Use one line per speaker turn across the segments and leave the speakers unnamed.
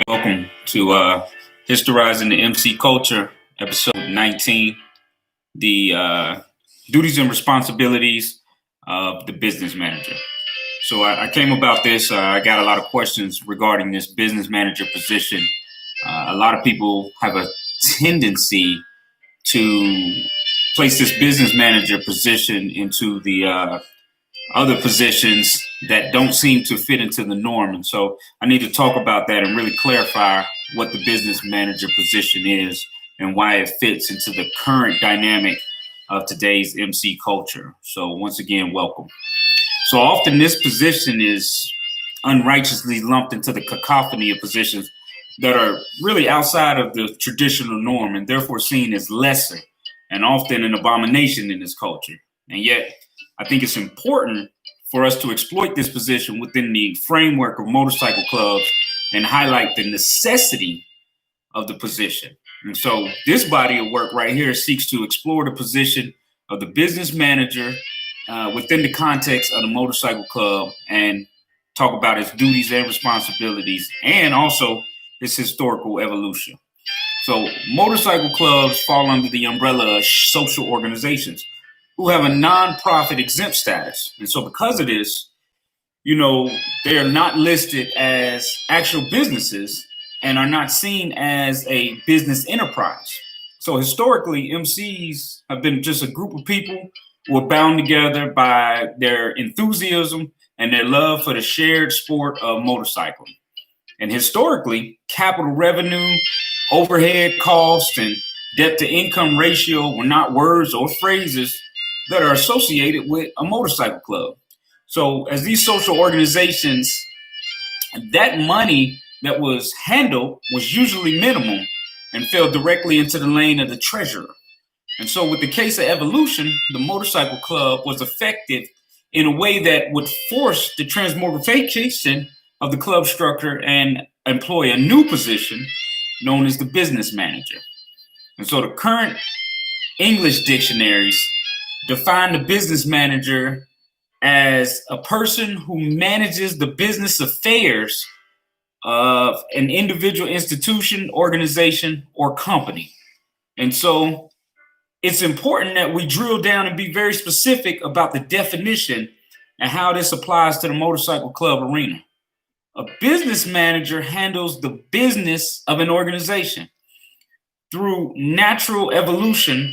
Welcome to Historizing the MC Culture, episode 19, the duties and responsibilities of the business manager. So I came about this, I got a lot of questions regarding this business manager position. A lot of people have a tendency to place this business manager position into the other positions that don't seem to fit into the norm. And so I need to talk about that and really clarify what the business manager position is and why it fits into the current dynamic of today's MC culture. So once again, welcome. So often this position is unrighteously lumped into the cacophony of positions that are really outside of the traditional norm and therefore seen as lesser and often an abomination in this culture. And yet, I think it's important for us to exploit this position within the framework of motorcycle clubs and highlight the necessity of the position. And so this body of work right here seeks to explore the position of the business manager within the context of the motorcycle club and talk about its duties and responsibilities and also its historical evolution. So motorcycle clubs fall under the umbrella of social organizations who have a non-profit exempt status. And so because of this, they are not listed as actual businesses and are not seen as a business enterprise. So historically, MCs have been just a group of people who are bound together by their enthusiasm and their love for the shared sport of motorcycling. And historically, capital revenue, overhead cost, and debt to income ratio were not words or phrases that are associated with a motorcycle club. So as these social organizations, that money that was handled was usually minimal and fell directly into the lane of the treasurer. And so with the case of evolution, the motorcycle club was effective in a way that would force the transmogrification of the club structure and employ a new position known as the business manager. And so the current English dictionaries define the business manager as a person who manages the business affairs of an individual institution, organization, or company. And so it's important that we drill down and be very specific about the definition and how this applies to the motorcycle club arena. A business manager handles the business of an organization. Through natural evolution,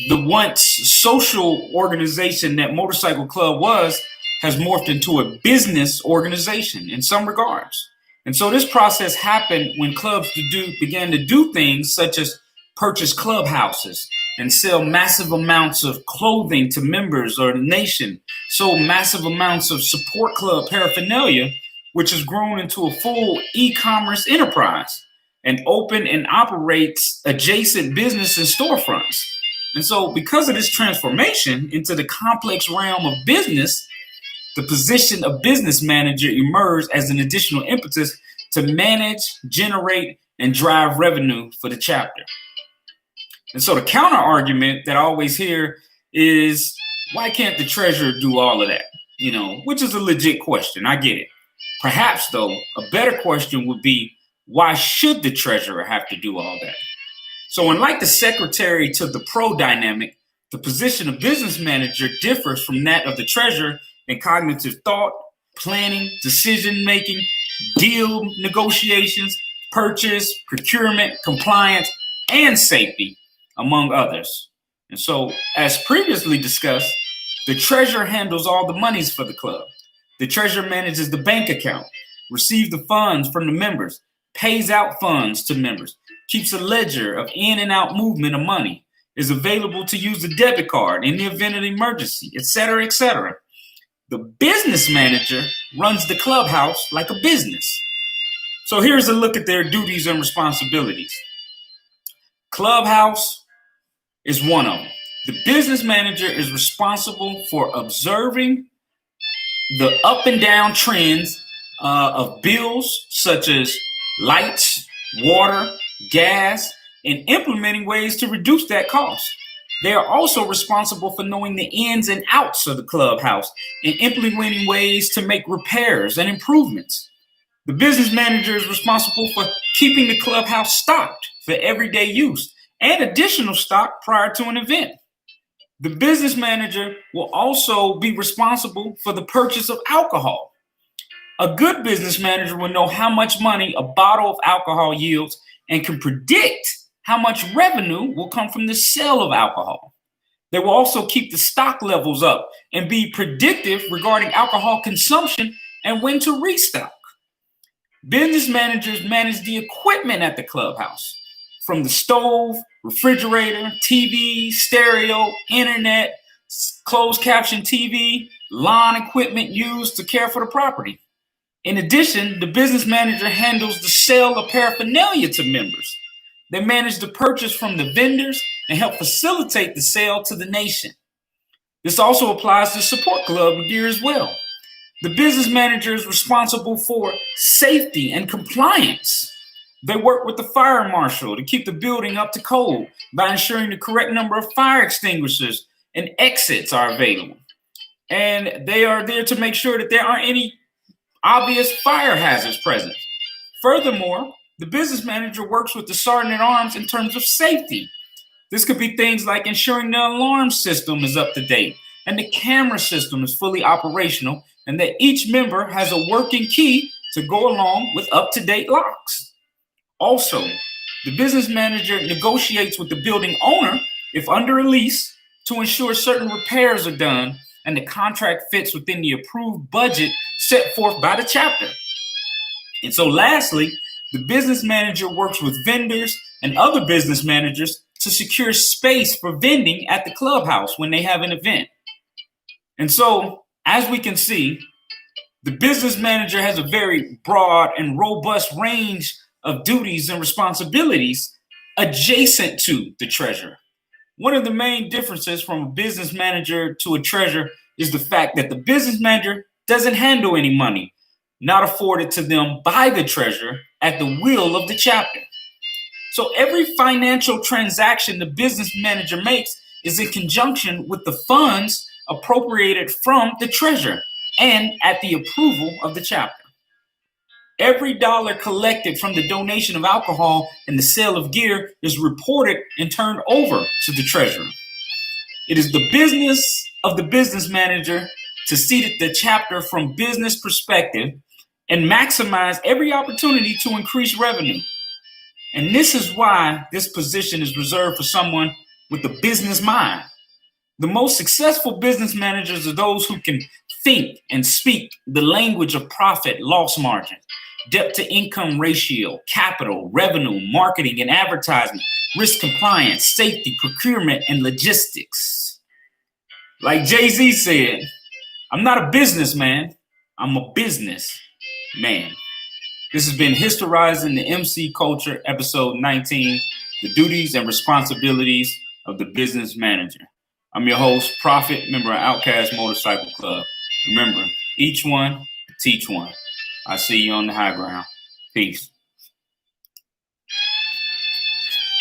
the once social organization that Motorcycle Club was has morphed into a business organization in some regards. And so this process happened when clubs began to do things such as purchase clubhouses and sell massive amounts of clothing to members or the nation, sold massive amounts of support club paraphernalia, which has grown into a full e-commerce enterprise and open and operates adjacent business and storefronts. And so because of this transformation into the complex realm of business, the position of business manager emerged as an additional impetus to manage, generate, and drive revenue for the chapter. And so the counter argument that I always hear is, why can't the treasurer do all of that? Which is a legit question. I get it. Perhaps, though, a better question would be, why should the treasurer have to do all that? So unlike the secretary to the pro dynamic, the position of business manager differs from that of the treasurer in cognitive thought, planning, decision-making, deal negotiations, purchase, procurement, compliance, and safety, among others. And so, as previously discussed, the treasurer handles all the monies for the club. The treasurer manages the bank account, receives the funds from the members, pays out funds to members, keeps a ledger of in and out movement of money, is available to use the debit card in the event of emergency, etc., etc. The business manager runs the clubhouse like a business. So here's a look at their duties and responsibilities. Clubhouse is one of them. The business manager is responsible for observing the up and down trends of bills such as lights, water, gas, and implementing ways to reduce that cost. They are also responsible for knowing the ins and outs of the clubhouse and implementing ways to make repairs and improvements. The business manager is responsible for keeping the clubhouse stocked for everyday use and additional stock prior to an event. The business manager will also be responsible for the purchase of alcohol. A good business manager will know how much money a bottle of alcohol yields and can predict how much revenue will come from the sale of alcohol. They will also keep the stock levels up and be predictive regarding alcohol consumption and when to restock. Business managers manage the equipment at the clubhouse, from the stove, refrigerator, TV, stereo, internet, closed caption TV, lawn equipment used to care for the property. In addition, the business manager handles the sale of paraphernalia to members. They manage the purchase from the vendors and help facilitate the sale to the nation. This also applies to support club gear as well. The business manager is responsible for safety and compliance. They work with the fire marshal to keep the building up to code by ensuring the correct number of fire extinguishers and exits are available. And they are there to make sure that there aren't any obvious fire hazards present. Furthermore, the business manager works with the sergeant at arms in terms of safety. This could be things like ensuring the alarm system is up to date and the camera system is fully operational and that each member has a working key to go along with up-to-date locks. Also, the business manager negotiates with the building owner, if under a lease, to ensure certain repairs are done and the contract fits within the approved budget set forth by the chapter. And so lastly, the business manager works with vendors and other business managers to secure space for vending at the clubhouse when they have an event. And so, as we can see, the business manager has a very broad and robust range of duties and responsibilities adjacent to the treasurer. One of the main differences from a business manager to a treasurer is the fact that the business manager doesn't handle any money not afforded to them by the treasurer at the will of the chapter. So every financial transaction the business manager makes is in conjunction with the funds appropriated from the treasurer and at the approval of the chapter. Every dollar collected from the donation of alcohol and the sale of gear is reported and turned over to the treasurer. It is the business of the business manager to see the chapter from business perspective and maximize every opportunity to increase revenue. And this is why this position is reserved for someone with a business mind. The most successful business managers are those who can think and speak the language of profit, loss margin, debt to income ratio, capital, revenue, marketing and advertising, risk compliance, safety, procurement, and logistics. Like Jay-Z said, I'm not a businessman, I'm a business man. This has been Historizing the MC Culture, episode 19, The Duties and Responsibilities of the Business Manager. I'm your host, Prophet, member of Outcast Motorcycle Club. Remember, each one, teach one. I see you on the high ground. Peace.